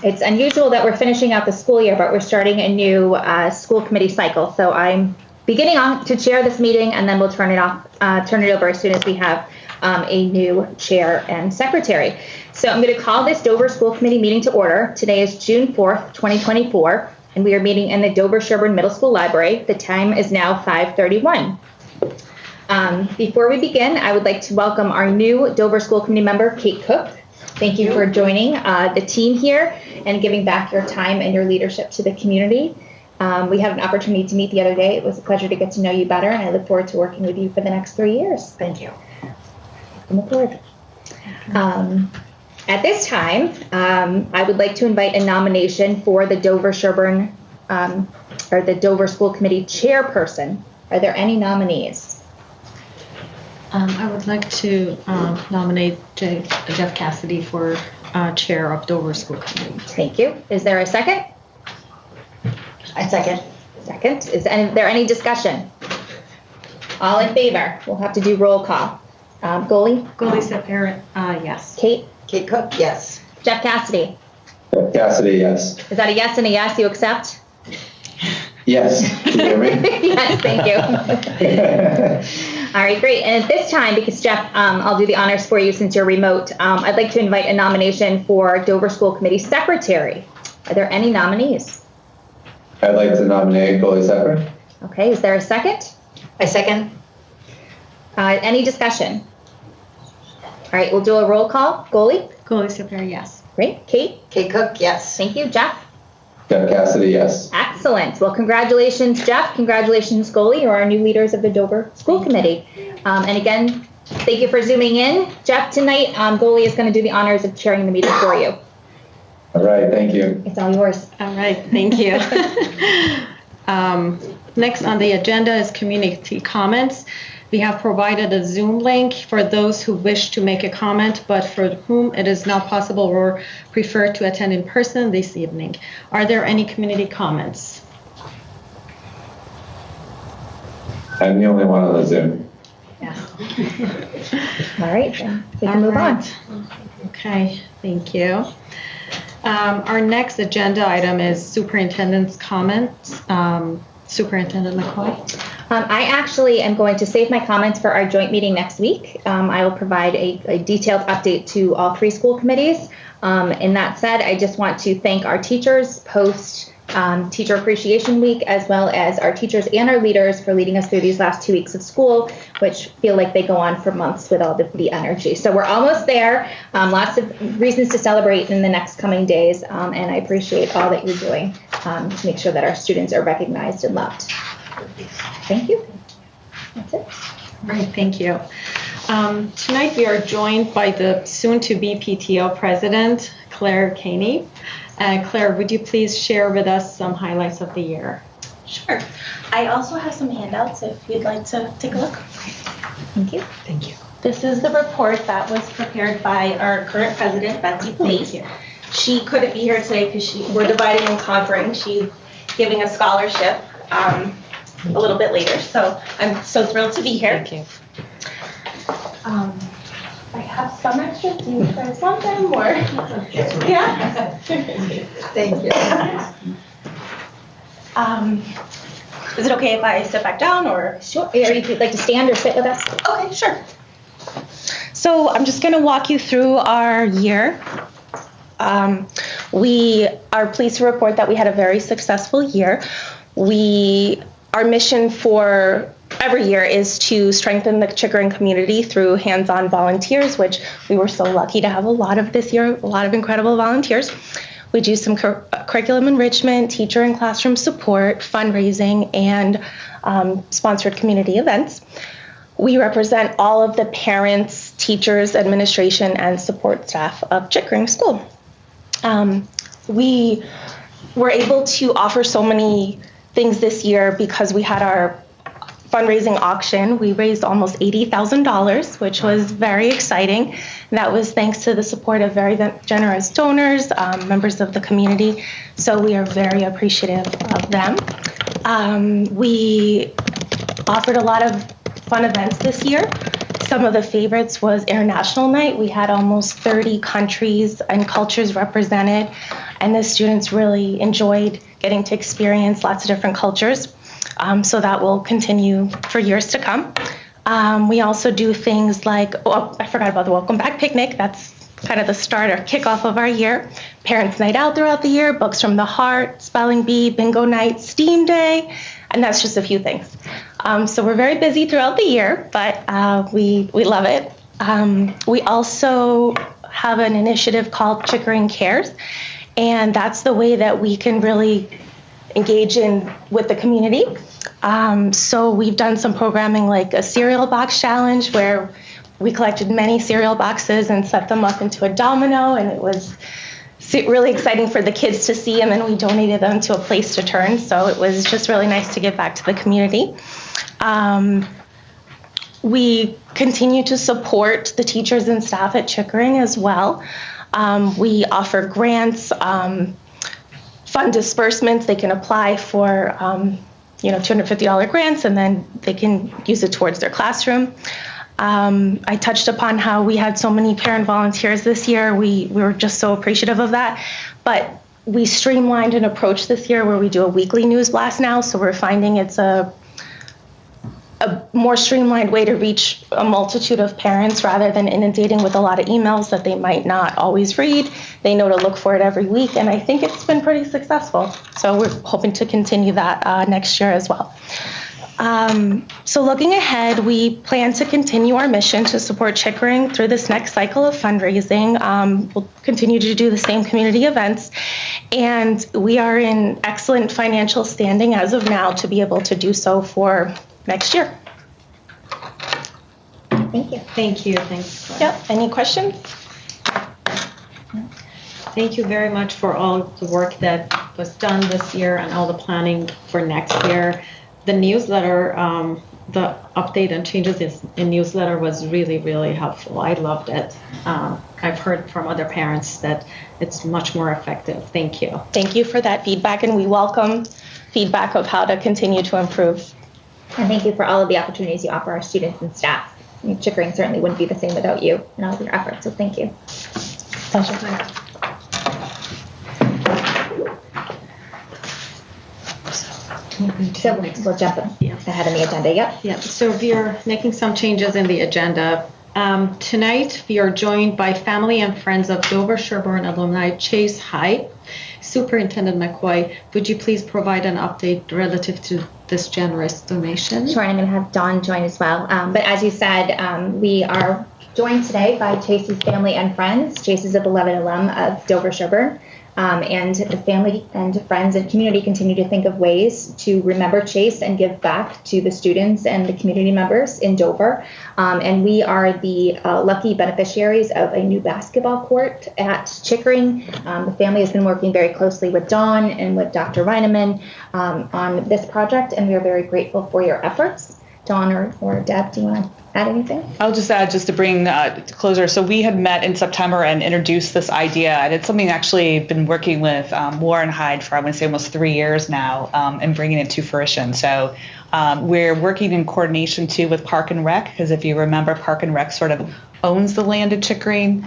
It's unusual that we're finishing out the school year, but we're starting a new school committee cycle. So I'm beginning on to chair this meeting, and then we'll turn it over as soon as we have a new chair and secretary. So I'm going to call this Dover School Committee meeting to order. Today is June 4th, 2024, and we are meeting in the Dover-Sherburne Middle School Library. The time is now 5:31. Before we begin, I would like to welcome our new Dover School Committee member, Kate Cook. Thank you for joining the team here and giving back your time and your leadership to the community. We had an opportunity to meet the other day. It was a pleasure to get to know you better, and I look forward to working with you for the next 3 years. Thank you. Welcome aboard. At this time, I would like to invite a nomination for the Dover-Sherburne or the Dover School Committee chairperson. Are there any nominees? I would like to nominate Jeff Cassidy for chair of Dover School Committee. Thank you. Is there a second? I second. Second. Is there any discussion? All in favor? We'll have to do roll call. Goalie? Goalie Sapir, yes. Kate? Kate Cook, yes. Jeff Cassidy? Jeff Cassidy, yes. Is that a yes and a yes? You accept? Yes. Can you hear me? Yes, thank you. All right, great. And at this time, because Jeff, I'll do the honors for you since you're remote, I'd like to invite a nomination for Dover School Committee Secretary. Are there any nominees? I'd like to nominate Goalie Sepper. Okay, is there a second? I second. Any discussion? All right, we'll do a roll call. Goalie? Goalie Sapir, yes. Great. Kate? Kate Cook, yes. Thank you. Jeff? Jeff Cassidy, yes. Excellent. Well, congratulations, Jeff. Congratulations, Goalie. You're our new leaders of the Dover School Committee. And again, thank you for zooming in. Jeff, tonight, Goalie is going to do the honors of chairing the meeting for you. All right, thank you. It's all yours. All right, thank you. Next on the agenda is community comments. We have provided a Zoom link for those who wish to make a comment, but for whom it is not possible or prefer to attend in person this evening. Are there any community comments? I'm the only one on the Zoom. Yes. All right, then we can move on. Okay, thank you. Our next agenda item is superintendent's comments. Superintendent McCoy. I actually am going to save my comments for our joint meeting next week. I will provide a detailed update to all 3 school committees. And that said, I just want to thank our teachers post Teacher Appreciation Week, as well as our teachers and our leaders for leading us through these last 2 weeks of school, which feel like they go on for months with all the energy. So we're almost there. Lots of reasons to celebrate in the next coming days. And I appreciate all that you're doing to make sure that our students are recognized and loved. Thank you. That's it. Great, thank you. Tonight we are joined by the soon-to-be PTO president, Claire Caney. Claire, would you please share with us some highlights of the year? Sure. I also have some handouts if you'd like to take a look. Thank you. Thank you. This is the report that was prepared by our current president, Betsy Place. She couldn't be here today because we're dividing and conquering. She's giving a scholarship a little bit later. So I'm so thrilled to be here. Thank you. I have some extras. Do you guys want them or? Yeah? Thank you. Is it okay if I sit back down or? Sure. Or if you'd like to stand or sit with us. Okay, sure. So I'm just going to walk you through our year. We are pleased to report that we had a very successful year. Our mission for every year is to strengthen the Chickering community through hands-on volunteers, which we were so lucky to have a lot of this year, a lot of incredible volunteers. We do some curriculum enrichment, teacher and classroom support, fundraising, and sponsored community events. We represent all of the parents, teachers, administration, and support staff of Chickering School. We were able to offer so many things this year because we had our fundraising auction. We raised almost $80,000, which was very exciting. That was thanks to the support of very generous donors, members of the community. So we are very appreciative of them. We offered a lot of fun events this year. Some of the favorites was International Night. We had almost 30 countries and cultures represented, and the students really enjoyed getting to experience lots of different cultures. So that will continue for years to come. We also do things like, oh, I forgot about the Welcome Back Picnic. That's kind of the start or kickoff of our year. Parents' Night Out throughout the year, Books from the Heart, Spelling Bee, Bingo Night, STEAM Day, and that's just a few things. So we're very busy throughout the year, but we love it. We also have an initiative called Chickering Cares, and that's the way that we can really engage with the community. So we've done some programming like a cereal box challenge where we collected many cereal boxes and set them up into a domino, and it was really exciting for the kids to see, and then we donated them to a place to turn. So it was just really nice to give back to the community. We continue to support the teachers and staff at Chickering as well. We offer grants, fund disbursements. They can apply for $250 grants, and then they can use it towards their classroom. I touched upon how we had so many parent volunteers this year. We were just so appreciative of that. But we streamlined an approach this year where we do a weekly news blast now. So we're finding it's a more streamlined way to reach a multitude of parents rather than inundating with a lot of emails that they might not always read. They know to look for it every week, and I think it's been pretty successful. So we're hoping to continue that next year as well. So looking ahead, we plan to continue our mission to support Chickering through this next cycle of fundraising. We'll continue to do the same community events, and we are in excellent financial standing as of now to be able to do so for next year. Thank you. Thank you. Thanks, Claire. Yep. Any questions? Thank you very much for all the work that was done this year and all the planning for next year. The newsletter, the update and changes in newsletter was really, really helpful. I loved it. I've heard from other parents that it's much more effective. Thank you. Thank you for that feedback, and we welcome feedback of how to continue to improve. And thank you for all of the opportunities you offer our students and staff. I mean, Chickering certainly wouldn't be the same without you and all of your efforts, so thank you. Pleasure. So we'll jump ahead on the agenda. Yep. Yeah, so we are making some changes in the agenda. Tonight, we are joined by family and friends of Dover-Sherborne alumni Chase Hyde. Superintendent McCoy, would you please provide an update relative to this generous donation? Sure, and I'm going to have Dawn join as well. But as you said, we are joined today by Chase's family and friends. Chase is a beloved alum of Dover-Sherborne. And the family and friends and community continue to think of ways to remember Chase and give back to the students and the community members in Dover. And we are the lucky beneficiaries of a new basketball court at Chickering. The family has been working very closely with Dawn and with Dr. Reineman on this project, and we are very grateful for your efforts. Dawn or Deb, do you want to add anything? I'll just add, just to bring to closure. So we had met in September and introduced this idea, and it's something actually been working with Warren Hyde for, I want to say, almost 3 years now, and bringing it to fruition. So we're working in coordination too with Park and Rec, because if you remember, Park and Rec sort of owns the land at Chickering.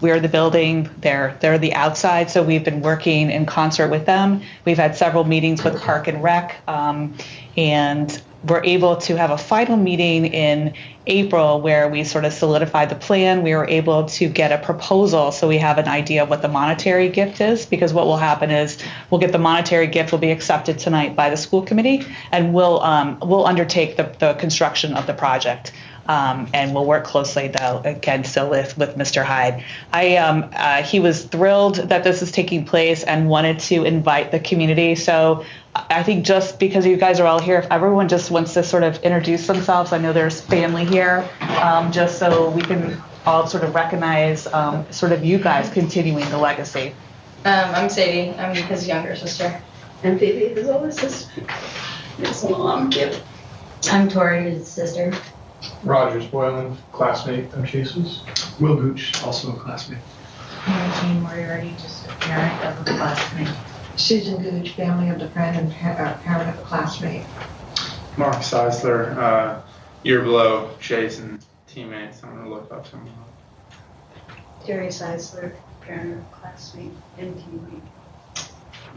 We're the building, they're the outside, so we've been working in concert with them. We've had several meetings with Park and Rec, and we're able to have a final meeting in April where we sort of solidified the plan. We were able to get a proposal, so we have an idea of what the monetary gift is, because what will happen is we'll get the monetary gift will be accepted tonight by the school committee, and we'll undertake the construction of the project. And we'll work closely, though, again, still with Mr. Hyde. He was thrilled that this is taking place and wanted to invite the community. So I think just because you guys are all here, if everyone just wants to sort of introduce themselves, I know there's family here, just so we can all sort of recognize sort of you guys continuing the legacy. I'm Sadie. I'm his younger sister. And Phoebe, his older sister. His mom, Kip. I'm Tori, his sister. Rogers Boylan, classmate of Chase's. Will Gooch, also a classmate. Jean Moriarty, just a parent of a classmate. Susan Gooch, family of the friend and parent of a classmate. Mark Seisler, year below Chase and teammates. I'm gonna look up to them. Jerry Seisler, parent, classmate, and teammate.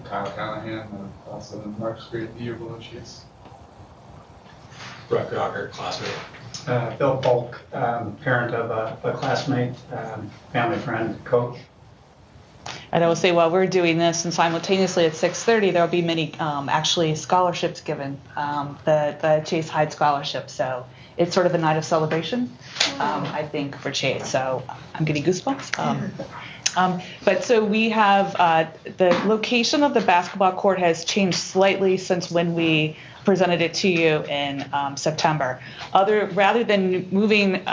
Kyle Callahan, also in Mark's grade, Yearbook Chiefs. Brett Gogger, classmate. Bill Polk, parent of a classmate, family friend, coach. And I will say while we're doing this and simultaneously at 6:30, there'll be many actually scholarships given, the Chase Hyde Scholarship. So it's sort of a night of celebration, I think, for Chase. So I'm getting goosebumps. But so we have the location of the basketball court has changed slightly since when we presented it to you in September. Rather than moving,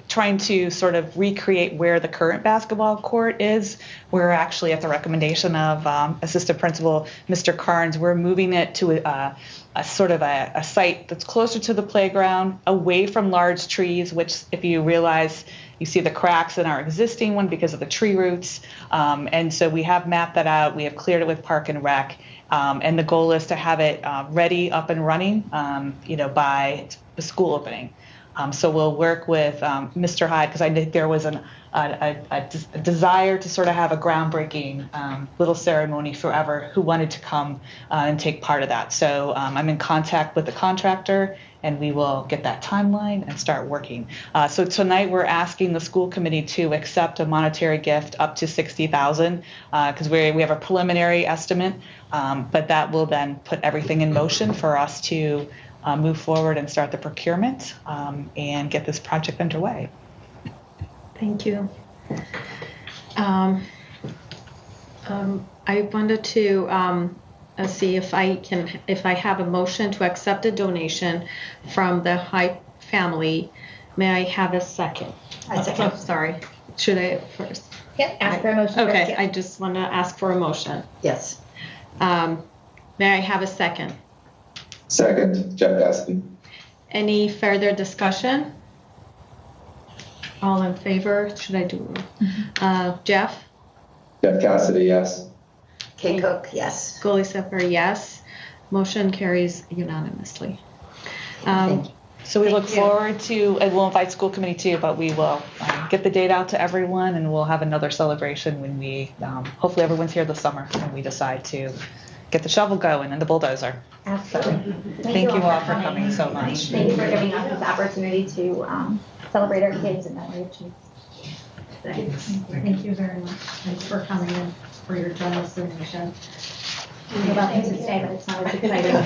trying to sort of recreate where the current basketball court is, we're actually at the recommendation of Assistant Principal Mr. Carnes, we're moving it to a sort of a site that's closer to the playground, away from large trees, which if you realize, you see the cracks in our existing one because of the tree roots. And so we have mapped that out. We have cleared it with Park and Rec. And the goal is to have it ready, up and running, by the school opening. So we'll work with Mr. Hyde, because I think there was a desire to sort of have a groundbreaking little ceremony for whoever who wanted to come and take part of that. So I'm in contact with the contractor, and we will get that timeline and start working. So tonight we're asking the school committee to accept a monetary gift up to $60,000 because we have a preliminary estimate, but that will then put everything in motion for us to move forward and start the procurement and get this project underway. Thank you. I wanted to see if I have a motion to accept a donation from the Hyde family. May I have a second? Oh, sorry. Should I first? Yeah, ask for a motion. Okay, first, yeah. I just want to ask for a motion. Yes. May I have a second? Second, Jeff Cassidy. Any further discussion? All in favor? Should I do? Jeff? Jeff Cassidy, yes. Kay Cook, yes. Goli Sepper, yes. Motion carries unanimously. So we look forward to, and we'll invite school committee too, but we will get the date out to everyone, and we'll have another celebration when we, hopefully everyone's here this summer, and we decide to get the shovel going and the bulldozer. Absolutely. Thank you all for coming so much. Thank you for giving us this opportunity to celebrate our kids and memory of Chase. Thanks. Thank you very much. Thanks for coming in, for your generous donation. You're welcome to stay, but it's not as exciting. Oh,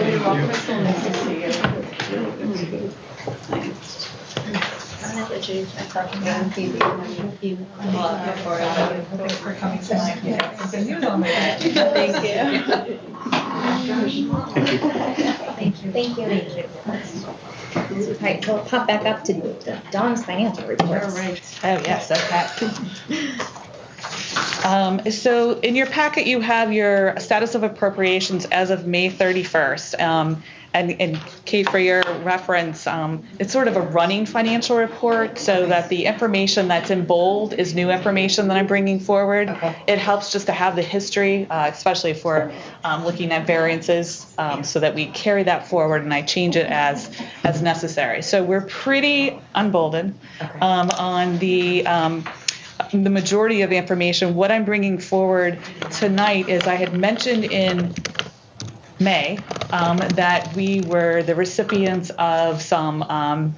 you're welcome. It's so nice to see you. Thanks for coming tonight. You know me. Thank you. Thank you. All right, we'll pop back up to Dawn's financial report. All right. Oh, yes, okay. So in your packet, you have your status of appropriations as of May 31st. And Kate, for your reference, it's sort of a running financial report so that the information that's in bold is new information that I'm bringing forward. Okay. It helps just to have the history, especially if we're looking at variances, so that we carry that forward and I change it as necessary. So we're pretty unbolded on the majority of the information. What I'm bringing forward tonight is I had mentioned in May that we were the recipients of some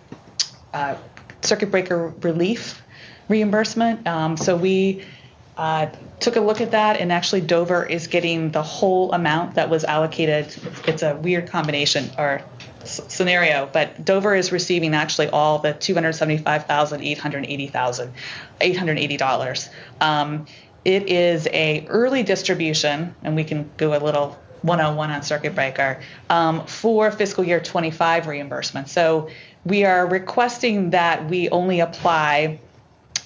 circuit breaker relief reimbursement. So we took a look at that, and actually Dover is getting the whole amount that was allocated. It's a weird combination or scenario, but Dover is receiving actually all the $275,880. It is a early distribution, and we can go a little 101 on circuit breaker for fiscal year 25 reimbursement. So we are requesting that we only apply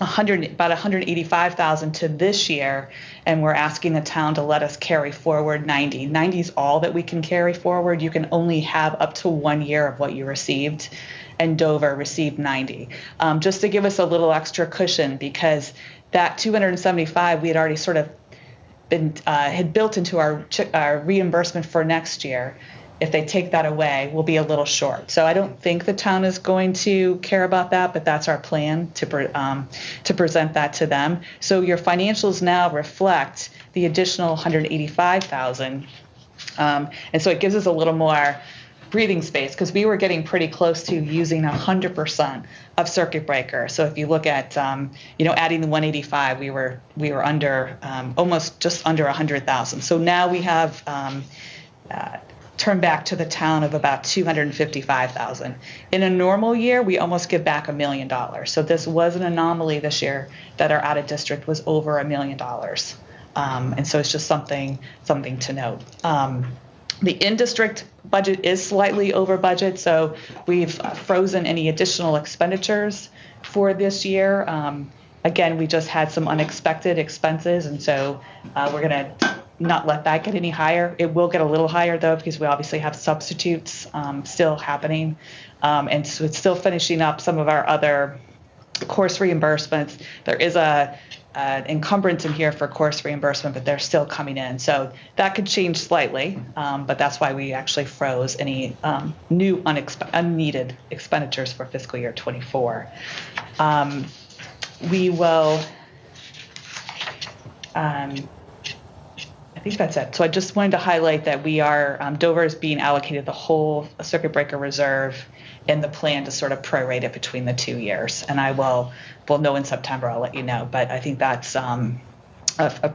about $185,000 to this year, and we're asking the town to let us carry forward 90. 90 is all that we can carry forward. You can only have up to 1 year of what you received, and Dover received 90. Just to give us a little extra cushion, because that 275 we had already sort of been had built into our reimbursement for next year. if they take that away, we'll be a little short. So I don't think the town is going to care about that, but that's our plan to present that to them. So your financials now reflect the additional $185,000, and so it gives us a little more breathing space because we were getting pretty close to using 100% of circuit breaker. So if you look at adding the 185, we were under almost just under 100,000. So now we have turned back to the town of about 255,000. In a normal year, we almost give back $1 million. So this was an anomaly this year that our out of district was over $1 million. And so it's just something to note. The in-district budget is slightly over budget, so we've frozen any additional expenditures for this year. Again, we just had some unexpected expenses, and so we're going to not let that get any higher. It will get a little higher, though, because we obviously have substitutes still happening, and so it's still finishing up some of our other course reimbursements. There is an encumbrance in here for course reimbursement, but they're still coming in. So that could change slightly, but that's why we actually froze any new unneeded expenditures for fiscal year 24. We will, I think that's it. So I just wanted to highlight that we are, Dover is being allocated the whole circuit breaker reserve in the plan to sort of prorate it between the 2 years. And we'll know in September, I'll let you know. But I think that's a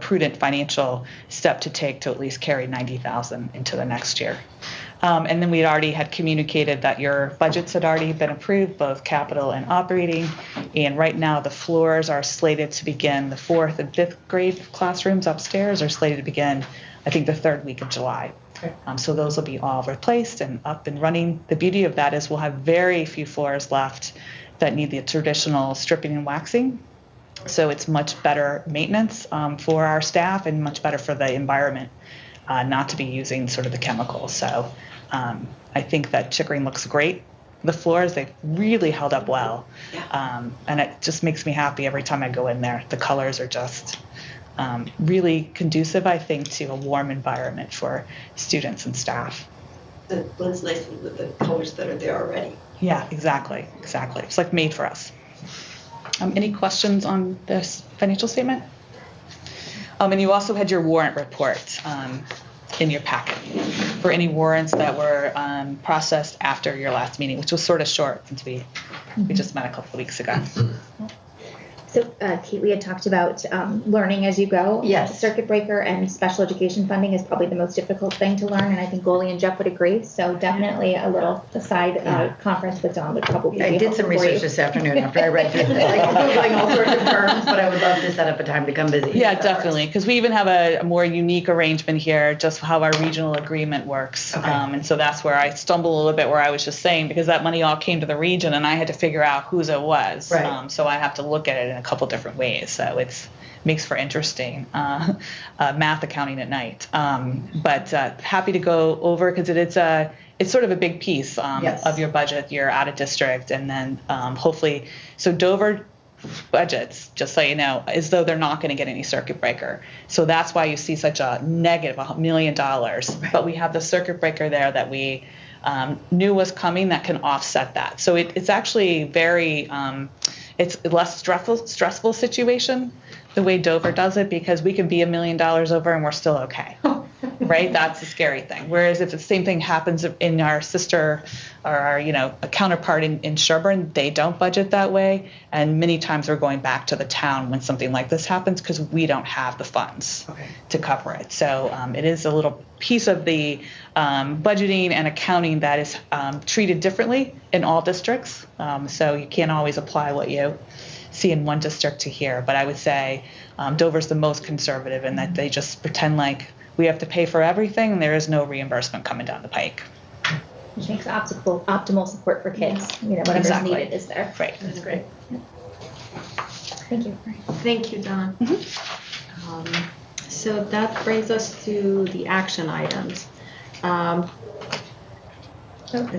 prudent financial step to take to at least carry 90,000 into the next year. And then we already had communicated that your budgets had already been approved, both capital and operating. And right now the floors are slated to begin, the 4th and 5th grade classrooms upstairs are slated to begin, I think, the 3rd week of July. So those will be all replaced and up and running. The beauty of that is we'll have very few floors left that need the traditional stripping and waxing. So it's much better maintenance for our staff and much better for the environment not to be using sort of the chemicals. So I think that Chickering looks great. The floors, they've really held up well. And it just makes me happy every time I go in there. The colors are just really conducive, I think, to a warm environment for students and staff. That blends nicely with the colors that are there already. Yeah, exactly. It's like made for us. Any questions on this financial statement? And you also had your warrant report in your packet for any warrants that were processed after your last meeting, which was sort of short since we just met a couple of weeks ago. So, Kate, we had talked about learning as you go. Yes. Circuit breaker and special education funding is probably the most difficult thing to learn, and I think Goalie and Jeff would agree. So definitely a little aside conference with Don would probably be I did some research this afternoon after I read through this. I'm Googling all sorts of terms, but I would love to set up a time to come visit you. Yeah, definitely, because we even have a more unique arrangement here, just how our regional agreement works. Okay. And so that's where I stumble a little bit, where I was just saying, because that money all came to the region, and I had to figure out whose it was. Right. So I have to look at it in a couple different ways. So it makes for interesting math accounting at night. But happy to go over, because it's sort of a big piece Yes. of your budget. You're out of district, and then hopefully, so Dover budgets, just so you know, as though they're not going to get any circuit breaker. So that's why you see such a negative $1 million. Right. But we have the circuit breaker there that we knew was coming that can offset that. So it's actually very, it's a less stressful situation the way Dover does it, because we can be $1 million over and we're still okay. Right? That's the scary thing. Whereas if the same thing happens in our sister or our, a counterpart in Sherburne, they don't budget that way. And many times we're going back to the town when something like this happens because we don't have the funds to cover it. So it is a little piece of the budgeting and accounting that is treated differently in all districts. So you can't always apply what you see in one district to here. But I would say Dover's the most conservative in that they just pretend like we have to pay for everything and there is no reimbursement coming down the pike. Which makes optimal support for kids. Whatever's needed is there. Right. That's great. Thank you. Thank you, Don. So that brings us to the action items. Is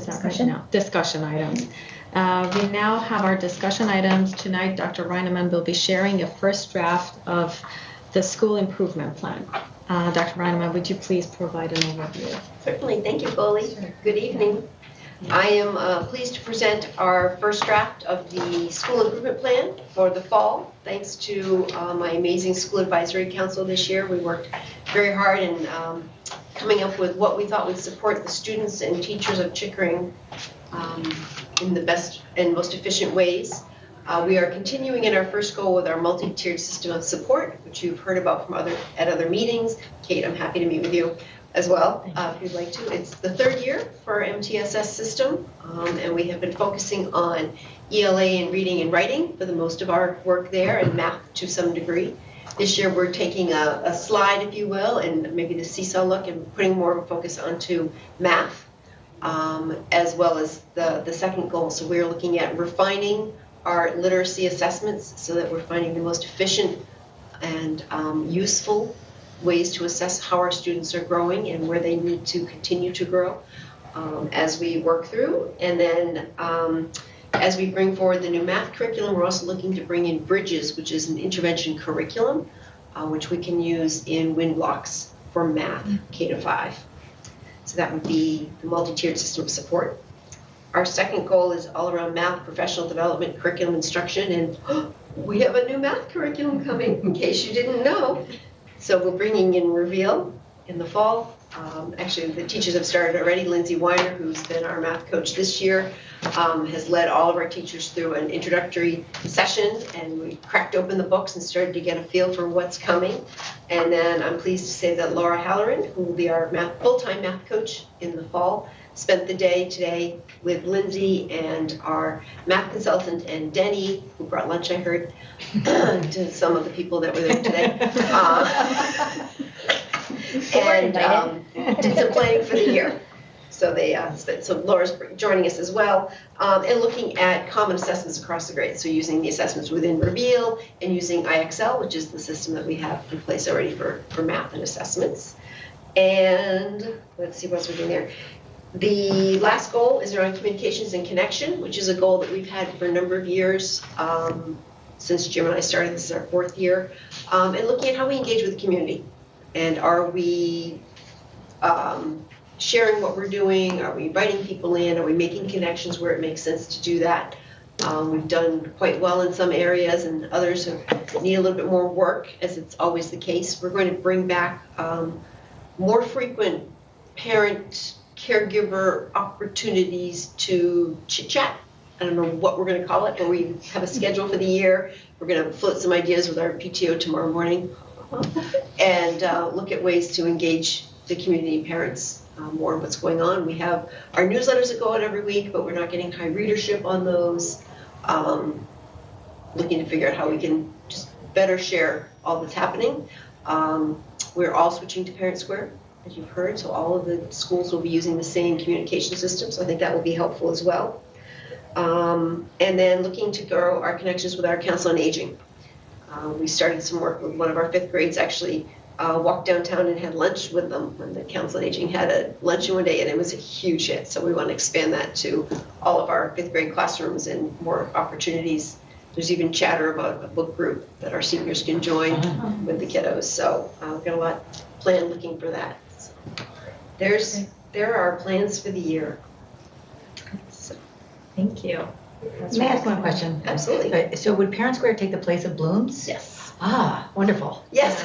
that right? No, discussion items. We now have our discussion items. Tonight, Dr. Reinemann will be sharing a first draft of the school improvement plan. Dr. Reinemann, would you please provide an overview? Certainly. Thank you, Goalie. Good evening. I am pleased to present our first draft of the school improvement plan for the fall. Thanks to my amazing school advisory council this year. We worked very hard in coming up with what we thought would support the students and teachers of Chickering in the best and most efficient ways. We are continuing in our first goal with our multi-tiered system of support, which you've heard about from other meetings. Kate, I'm happy to meet with you as well, if you'd like to. It's the third year for our MTSS system, and we have been focusing on ELA and reading and writing for the most of our work there, and math to some degree. This year we're taking a slide, if you will, and maybe the seesaw look, and putting more of a focus onto math, as well as the second goal. So we're looking at refining our literacy assessments so that we're finding the most efficient and useful ways to assess how our students are growing and where they need to continue to grow as we work through. And then as we bring forward the new math curriculum, we're also looking to bring in Bridges, which is an intervention curriculum, which we can use in WIN blocks for math, K to 5. So that would be the multi-tiered system of support. Our second goal is all around math, professional development, curriculum instruction, and we have a new math curriculum coming, in case you didn't know. So we're bringing in Reveal in the fall. Actually, the teachers have started already. Lindsay Weiner, who's been our math coach this year, has led all of our teachers through an introductory session, and we cracked open the books and started to get a feel for what's coming. And then I'm pleased to say that Laura Halloran, who will be our full-time math coach in the fall, spent the day today with Lindsay and our math consultant and Denny, who brought lunch, I heard, to some of the people that were there today. And did some planning for the year. So so Laura's joining us as well, and looking at common assessments across the grade. So using the assessments within Reveal and using IXL, which is the system that we have in place already for math and assessments. And let's see what else we're doing there. The last goal is around communications and connection, which is a goal that we've had for a number of years since Jim and I started. This is our 4th year. And looking at how we engage with the community. And are we sharing what we're doing? Are we inviting people in? Are we making connections where it makes sense to do that? We've done quite well in some areas, and others need a little bit more work, as it's always the case. We're going to bring back more frequent parent caregiver opportunities to chit-chat. I don't know what we're going to call it, but we have a schedule for the year. We're going to float some ideas with our PTO tomorrow morning and look at ways to engage the community and parents more on what's going on. We have our newsletters that go out every week, but we're not getting high readership on those. Looking to figure out how we can just better share all that's happening. We're all switching to Parent Square, as you've heard, so all of the schools will be using the same communication system, so I think that will be helpful as well. And then looking to grow our connections with our Council on Aging. We started some work with one of our 5th grades, actually walked downtown and had lunch with them when the Council on Aging had a luncheon one day, and it was a huge hit, so we want to expand that to all of our 5th grade classrooms and more opportunities. There's even chatter about a book group that our seniors can join with the kiddos, so we've got a lot planned looking for that. So there are our plans for the year. So, thank you. May I ask one question? Absolutely. So would Parent Square take the place of Bloom's? Yes. Ah, wonderful. Yes.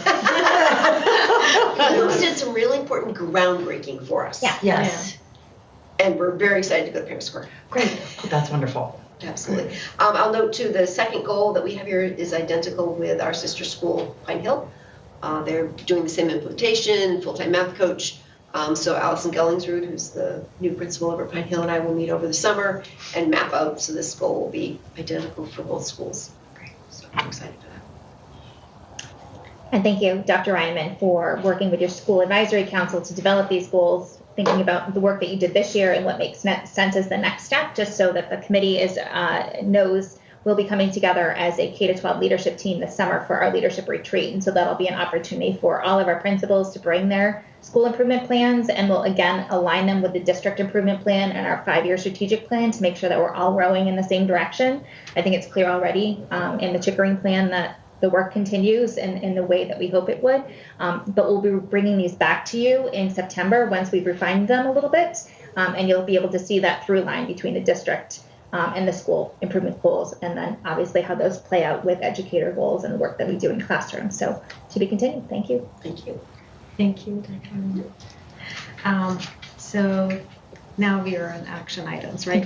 Bloom's did some really important groundbreaking for us. Yeah. Yes. And we're very excited to go to Parent Square. Great. That's wonderful. Absolutely. I'll note too, the second goal that we have here is identical with our sister school, Pine Hill. They're doing the same implementation, full-time math coach. So Allison Gellingsrud, who's the new principal over at Pine Hill, and I will meet over the summer and map out, so this goal will be identical for both schools. Great. So I'm excited for that. And thank you, Dr. Reinemann, for working with your school advisory council to develop these goals, thinking about the work that you did this year and what makes sense as the next step, just so that the committee knows we'll be coming together as a K-12 leadership team this summer for our leadership retreat. And so that'll be an opportunity for all of our principals to bring their school improvement plans, and we'll again align them with the district improvement plan and our 5-year strategic plan to make sure that we're all rowing in the same direction. I think it's clear already in the Chickering plan that the work continues in the way that we hope it would. But we'll be bringing these back to you in September once we've refined them a little bit. And you'll be able to see that through line between the district and the school improvement goals, and then obviously how those play out with educator goals and the work that we do in classrooms. So to be continued. Thank you. Thank you. Thank you, Dr. So now we are on action items, right?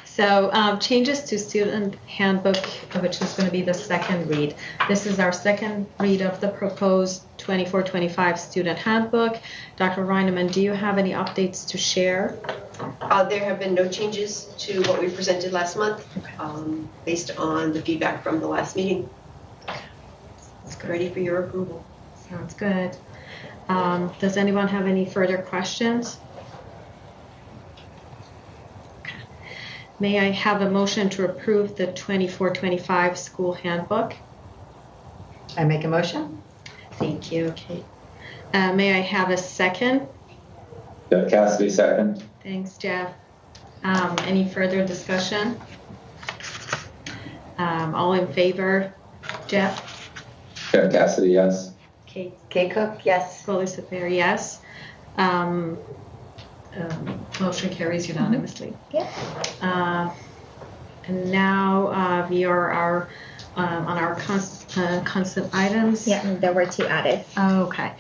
So changes to student handbook, which is going to be the second read. This is our second read of the proposed 24-25 student handbook. Dr. Reineman, do you have any updates to share? There have been no changes to what we presented last month, based on the feedback from the last meeting. It's ready for your approval. Sounds good. Does anyone have any further questions? Okay. May I have a motion to approve the 24-25 school handbook? I make a motion? Thank you, Kate. May I have a second? Jeff Cassidy, second. Thanks, Jeff. Any further discussion? All in favor? Jeff? Jeff Cassidy, yes. Kate? Kate Cook, yes. Chloe Sapir, yes. Motion carries unanimously. Yeah. And now we are on our constant items. Yeah, and there were 2 added. Okay.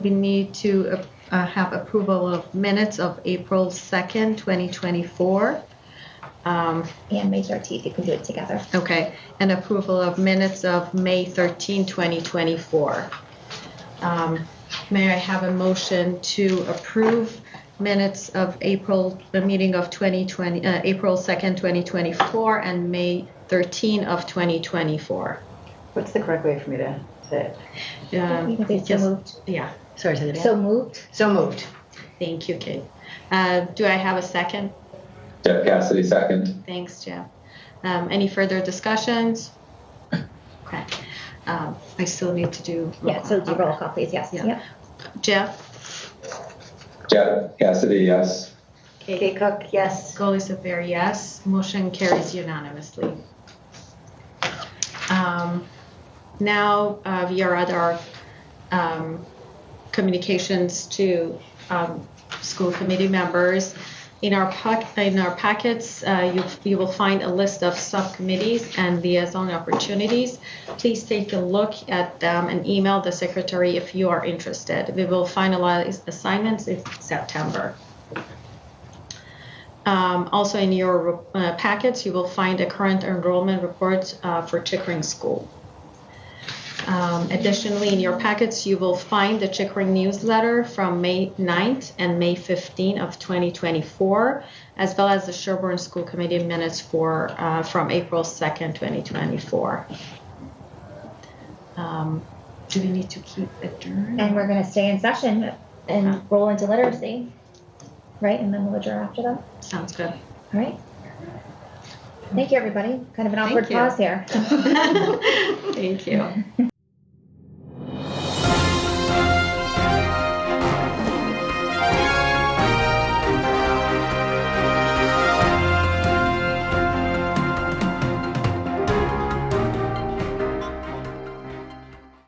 We need to have approval of minutes of April 2nd, 2024. And May 13th, you can do it together. Okay. And approval of minutes of May 13, 2024. May I have a motion to approve minutes of the meeting of April 2nd, 2024 and May 13 of 2024. What's the correct way for me to say it? You can say so moved. Yeah. Sorry, say that again. So moved. So moved. Thank you, Kate. Do I have a second? Jeff Cassidy, second. Thanks, Jeff. Any further discussions? Okay. I still need to do roll Yeah, call. so do roll call, please. Yes. Yeah. Yep. Jeff? Jeff Cassidy, yes. Kate Cook, yes. Chloe Sapir, yes. Motion carries unanimously. Now we are at our communications to school committee members. In our packets, you will find a list of subcommittees and liaison opportunities. Please take a look at them and email the secretary if you are interested. We will finalize assignments in September. Also in your packets, you will find a current enrollment report for Chickering School. Additionally, in your packets, you will find the Chickering newsletter from May 9th and May 15th of 2024, as well as the Sherborne School Committee minutes from April 2nd, 2024. Do we need to keep adjourned? And we're going to stay in session and roll into literacy, right? And then we'll adjourn after that. Sounds good. All right. Thank you, everybody. Kind of an awkward Thank you. pause here. Thank you.